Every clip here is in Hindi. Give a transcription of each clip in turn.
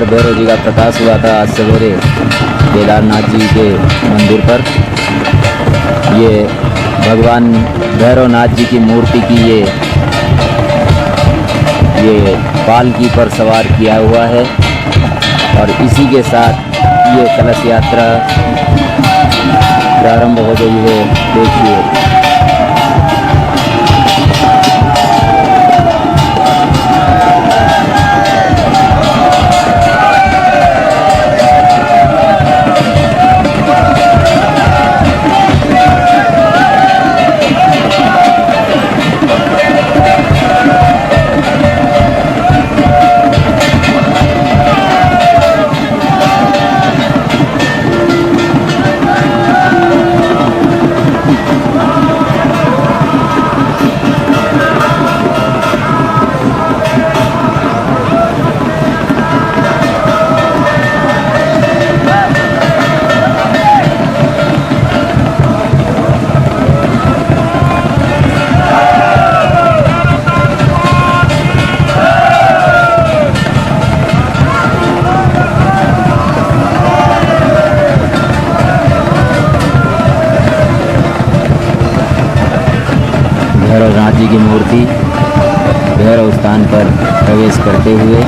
पर भैरव जी का प्रकाश हुआ था आज सवेरे केदारनाथ जी के मंदिर पर। ये भगवान भैरवनाथ जी की मूर्ति की ये पालकी पर सवार किया हुआ है और इसी के साथ ये कलश यात्रा प्रारंभ हो गई है। देखिए भैरवनाथ जी की मूर्ति भैरव स्थान पर प्रवेश करते हुए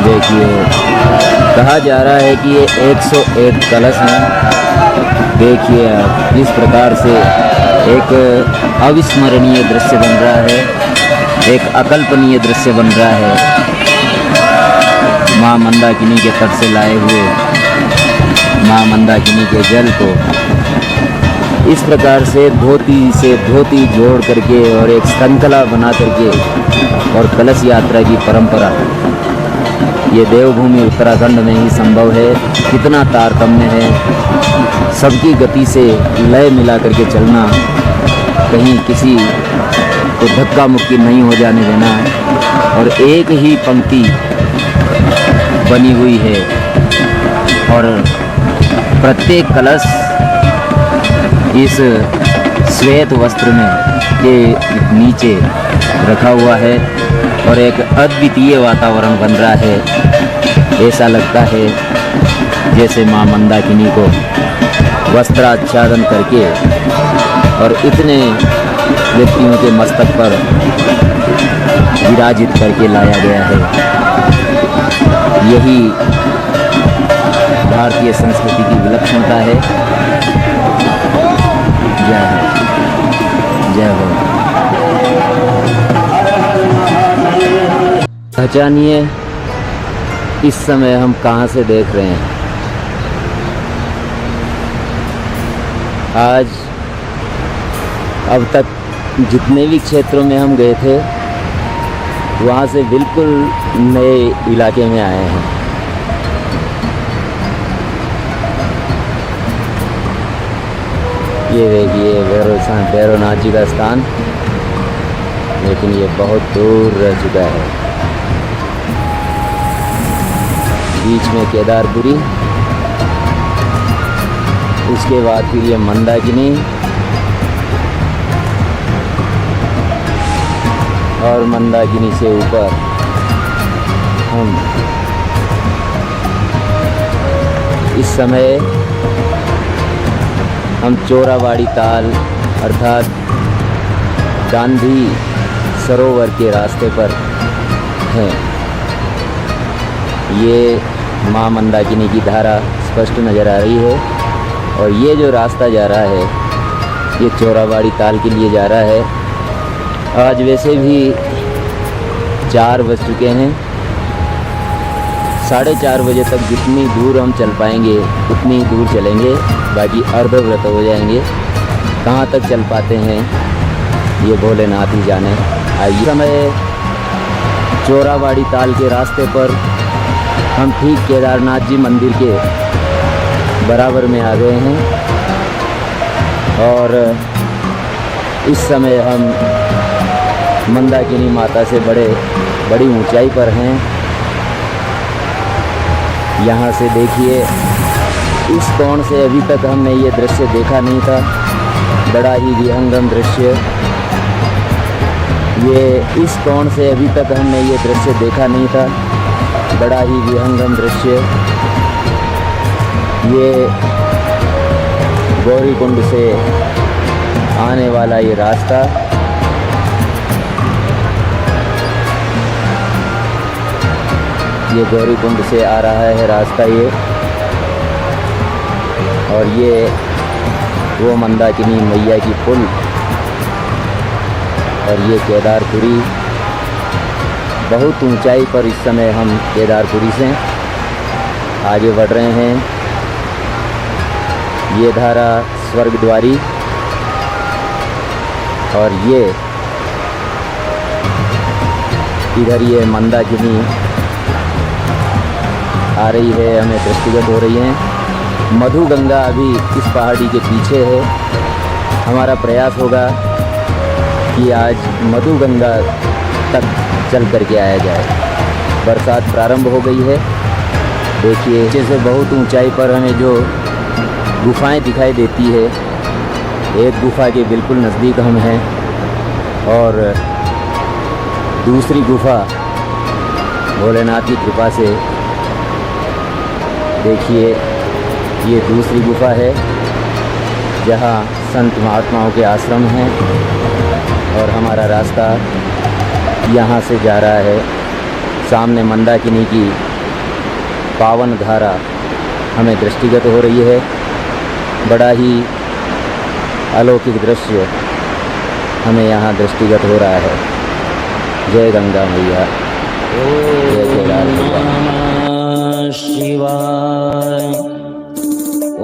देखिए कहा जा रहा है कि ये 101 कलश हैं। देखिए आप इस प्रकार से एक अविस्मरणीय दृश्य बन रहा है, एक अकल्पनीय दृश्य बन रहा है। माँ मंदाकिनी के तट से लाए हुए माँ मंदाकिनी के जल को इस प्रकार से धोती जोड़ करके और एक श्रृंखला बना करके और कलश यात्रा की परंपरा ये देवभूमि उत्तराखंड में ही संभव है। कितना तारतम्य है, सबकी गति से लय मिला करके चलना, कहीं किसी तो धक्का मुक्की नहीं हो जाने देना और एक ही पंक्ति बनी हुई है और प्रत्येक कलश इस श्वेत वस्त्र में के नीचे रखा हुआ है और एक अद्वितीय वातावरण बन रहा है। ऐसा लगता है जैसे माँ मंदाकिनी को वस्त्राच्छादन करके और इतने व्यक्तियों के मस्तक पर विराजित करके लाया गया है। यही भारतीय संस्कृति की विलक्षणता है। जय हो, जय हो। पहचानिए इस समय हम कहाँ से देख रहे हैं। आज अब तक जितने भी क्षेत्रों में हम गए थे वहाँ से बिल्कुल नए इलाके में आए हैं। ये देखिए भैरवनाथ जी का स्थान, लेकिन ये बहुत दूर रह चुका है। बीच में केदारपुरी, उसके बाद फिर ये मंदाकिनी और मंदाकिनी से ऊपर हम इस समय हम चोराबाड़ी ताल अर्थात गांधी सरोवर के रास्ते पर हैं। ये माँ मंदाकिनी की धारा स्पष्ट नज़र आ रही है और ये जो रास्ता जा रहा है ये चोराबाड़ी ताल के लिए जा रहा है। आज वैसे भी 4 बज चुके हैं। 4:30 बजे तक जितनी दूर हम चल पाएंगे उतनी दूर चलेंगे, बाकी अर्धव्रत हो जाएंगे। कहाँ तक चल पाते हैं ये भोलेनाथ ही जाने। आइए समय चोराबाड़ी ताल के रास्ते पर हम ठीक केदारनाथ जी मंदिर के बराबर में आ गए हैं और इस समय हम मंदाकिनी माता से बड़ी ऊंचाई पर हैं। यहाँ से देखिए इस कोण से अभी तक हमने ये दृश्य देखा नहीं था। बड़ा ही विहंगम दृश्य। ये इस कोण से अभी तक हमने ये दृश्य देखा नहीं था। बड़ा ही विहंगम दृश्य। ये गौरीकुंड से आने वाला ये रास्ता, ये गौरीकुंड से आ रहा है रास्ता ये। और ये वो मंदाकिनी मैया की पुल। और ये केदारपुरी। बहुत ऊंचाई पर इस समय हम केदारपुरी से आगे बढ़ रहे हैं। ये धारा स्वर्गद्वारी। और ये इधर ये मंदाकिनी आ रही है, हमें दृष्टिगत हो रही है। मधु गंगा अभी इस पहाड़ी के पीछे है। हमारा प्रयास होगा कि आज मधु गंगा तक चल करके आया जाए। बरसात प्रारंभ हो गई है। देखिए जैसे बहुत ऊंचाई पर हमें जो गुफाएं दिखाई देती है, एक गुफा के बिल्कुल नज़दीक हम हैं और दूसरी गुफा भोलेनाथ की कृपा से, देखिए ये दूसरी गुफा है जहाँ संत महात्माओं के आश्रम हैं। और हमारा रास्ता यहाँ से जा रहा है। सामने मंदाकिनी की पावन धारा हमें दृष्टिगत हो रही है। बड़ा ही अलौकिक दृश्य हमें यहाँ दृष्टिगत हो रहा है। जय गंगा मैया, जय केदार मैया। शिवाय।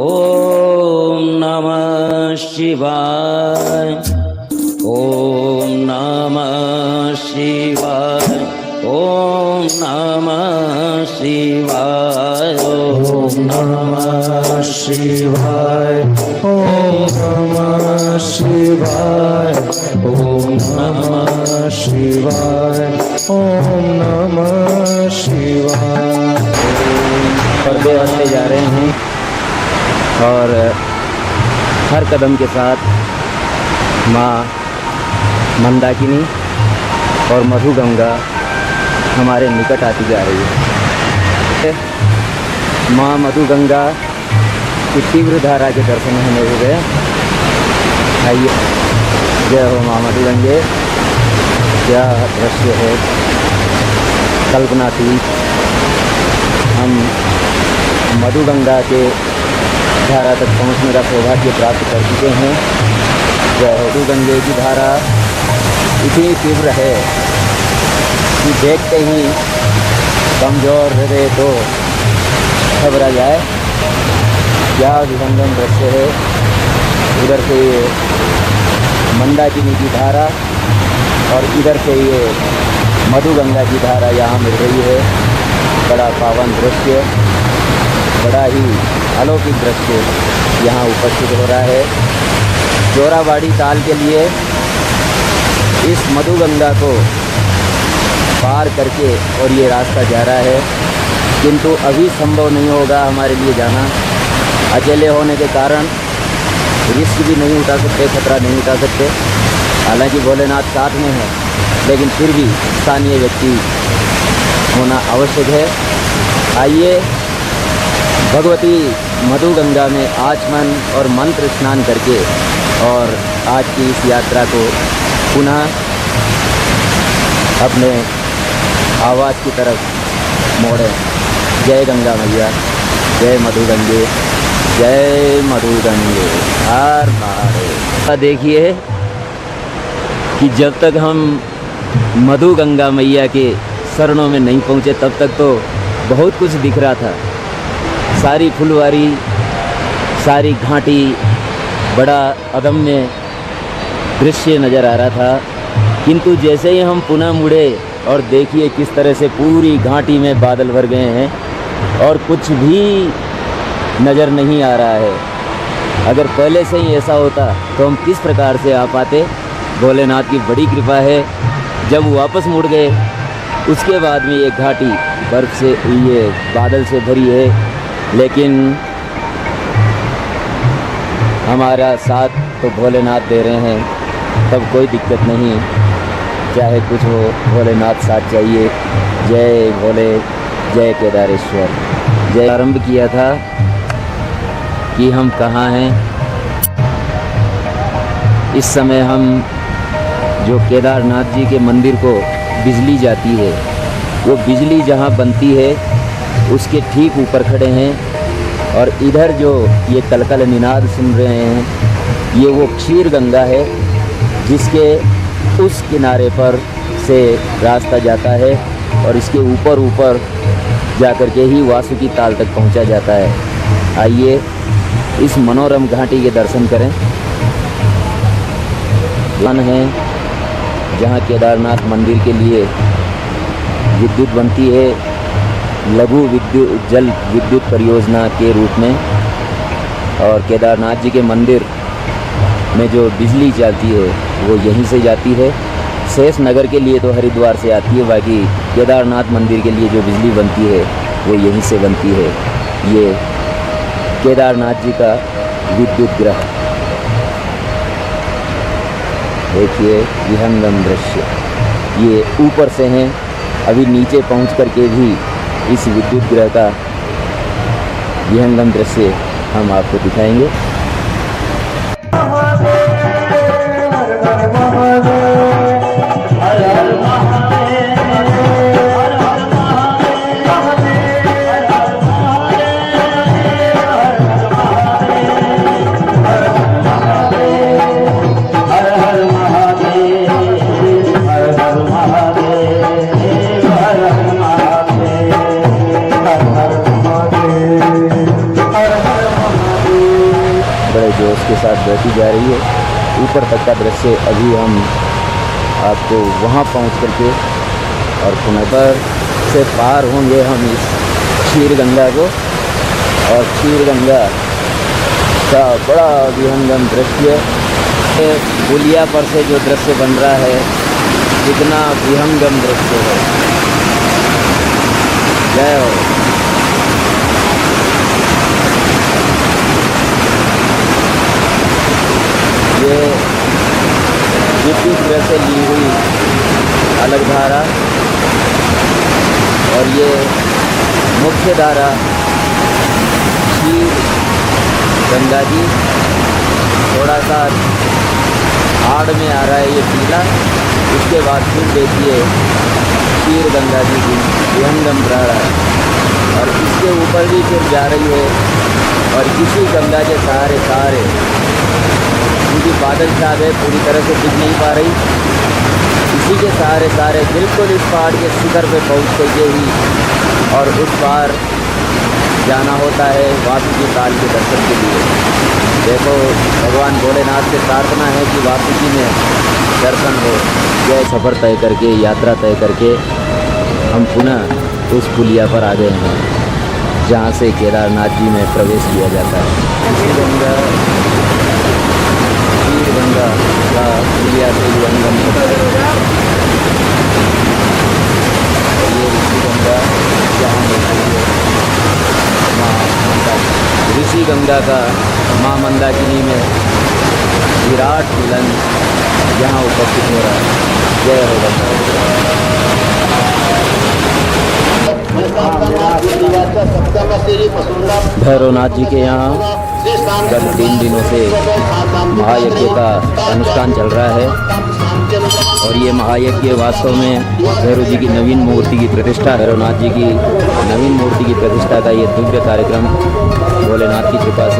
ओम नमः शिवाय। ओम नमः शिवाय। ओम नमः शिवाय। ओम नमः शिवाय। ओम नमः शिवाय। ओम नमः शिवाय। ओम नमः शिवाय। पर्दे हटते जा रहे हैं और हर कदम के साथ माँ मंदाकिनी और मधु गंगा हमारे निकट आती जा रही है। माँ मधु गंगा की तीव्र धारा के दर्शन हमें हो गए। आइए, जय हो माँ मधु गंगे। क्या दृश्य है, कल्पनातीत। हम मधु गंगा के धारा तक पहुँचने का सौभाग्य प्राप्त कर चुके हैं। जय मधु गंगे की धारा इतनी तीव्र है कि देखते ही कमज़ोर हृदय तो घबरा जाए। क्या विहंगम दृश्य है। इधर से ये मंदाकिनी की धारा और इधर से ये मधु गंगा की धारा यहाँ मिल रही है। बड़ा पावन दृश्य, बड़ा ही अलौकिक दृश्य यहाँ उपस्थित हो रहा है। जोराबाड़ी ताल के लिए इस मधु गंगा को पार करके और ये रास्ता जा रहा है, किंतु अभी संभव नहीं होगा हमारे लिए जाना। अकेले होने के कारण रिस्क भी नहीं उठा सकते, खतरा नहीं उठा सकते। हालांकि भोलेनाथ साथ में है, लेकिन फिर भी स्थानीय व्यक्ति होना आवश्यक है। आइए भगवती मधु गंगा में आचमन और मंत्र स्नान करके और आज की इस यात्रा को पुनः अपने आवाज़ की तरफ मोड़ें। जय गंगा मैया, जय मधु गंगे, जय मधु गंगे, हर महादेव। देखिए कि जब तक हम मधु गंगा मैया के शरणों में नहीं पहुँचे तब तक तो बहुत कुछ दिख रहा था। सारी फुलवारी, सारी घाटी, बड़ा अदम्य दृश्य नज़र आ रहा था। किंतु जैसे ही हम पुनः मुड़े और देखिए किस तरह से पूरी घाटी में बादल भर गए हैं और कुछ भी नज़र नहीं आ रहा है। अगर पहले से ही ऐसा होता तो हम किस प्रकार से आ पाते। भोलेनाथ की बड़ी कृपा है। जब वापस मुड़ गए उसके बाद में ये घाटी बर्फ़ से, ये बादल से भरी है, लेकिन हमारा साथ तो भोलेनाथ दे रहे हैं, तब कोई दिक्कत नहीं, चाहे कुछ हो भोलेनाथ साथ चाहिए। जय भोले, जय केदारेश्वर। जय। आरंभ किया था कि हम कहाँ हैं। इस समय हम जो केदारनाथ जी के मंदिर को बिजली जाती है, वो बिजली जहाँ बनती है उसके ठीक ऊपर खड़े हैं। और इधर जो ये कलकल निनाद सुन रहे हैं, ये वो क्षीर गंगा है जिसके उस किनारे पर से रास्ता जाता है और इसके ऊपर ऊपर जाकर के ही वासुकी ताल तक पहुंचा जाता है। आइए इस मनोरम घाटी के दर्शन करें। वन है जहां केदारनाथ मंदिर के लिए विद्युत बनती है, लघु विद्युत जल विद्युत परियोजना के रूप में। और केदारनाथ जी के मंदिर में जो बिजली जाती है वो यहीं से जाती है। शेष नगर के लिए तो हरिद्वार से आती है, बाकी केदारनाथ मंदिर के लिए जो बिजली बनती है वो यहीं से बनती है। ये केदारनाथ जी का विद्युत ग्रह, देखिए विहंगम दृश्य। ये ऊपर से हैं, अभी नीचे पहुंच करके भी इस विद्युत ग्रह का विहंगम दृश्य हम आपको दिखाएंगे। बड़े जोश के साथ बहती जा रही है। ऊपर तक का दृश्य अभी हम आपको वहाँ पहुँच करके और पुनः पर से पार होंगे हम इस क्षीर गंगा को। और क्षीर गंगा का बड़ा विहंगम दृश्य, पुलिया पर से जो दृश्य बन रहा है, कितना विहंगम दृश्य है। जय हो। ये विद्युत ग्रह से ली हुई अलग धारा और ये मुख्य धारा क्षीर गंगा जी। थोड़ा सा आड़ में आ रहा है ये पीला, उसके बाद फिर देखिए क्षीर गंगा जी की विहंगम धारा, और इसके ऊपर भी फिर जा रही है। और इसी गंगा के सहारे सहारे, क्योंकि बादल छाव है, पूरी तरह से दिख नहीं पा रही, इसी के सहारे सहारे बिल्कुल इस पहाड़ के शिखर पे पहुँच करके ही और उस पार जाना होता है वासुकी ताल के दर्शन के लिए। देखो भगवान भोलेनाथ से प्रार्थना है कि वासुकी में दर्शन हो। यह सफ़र तय करके, यात्रा तय करके हम पुनः उस पुलिया पर आ गए हैं जहाँ से केदारनाथ जी में प्रवेश किया जाता है। क्षीर गंगा का पुलिया से विहंगम होता है। ये ऋषि गंगा जहाँ होती है, ऋषि गंगा का माँ मंदाकिनी में विराट मिलन यहाँ उपस्थित हो रहा है। जय हो गंगा। भैरवनाथ जी के यहाँ कल 3 दिनों से महायज्ञ का अनुष्ठान चल रहा है और ये महायज्ञ वास्तव में भैरव जी की नवीन मूर्ति की प्रतिष्ठा, भैरवनाथ जी की नवीन मूर्ति की प्रतिष्ठा का ये दिव्य कार्यक्रम भोलेनाथ की कृपा से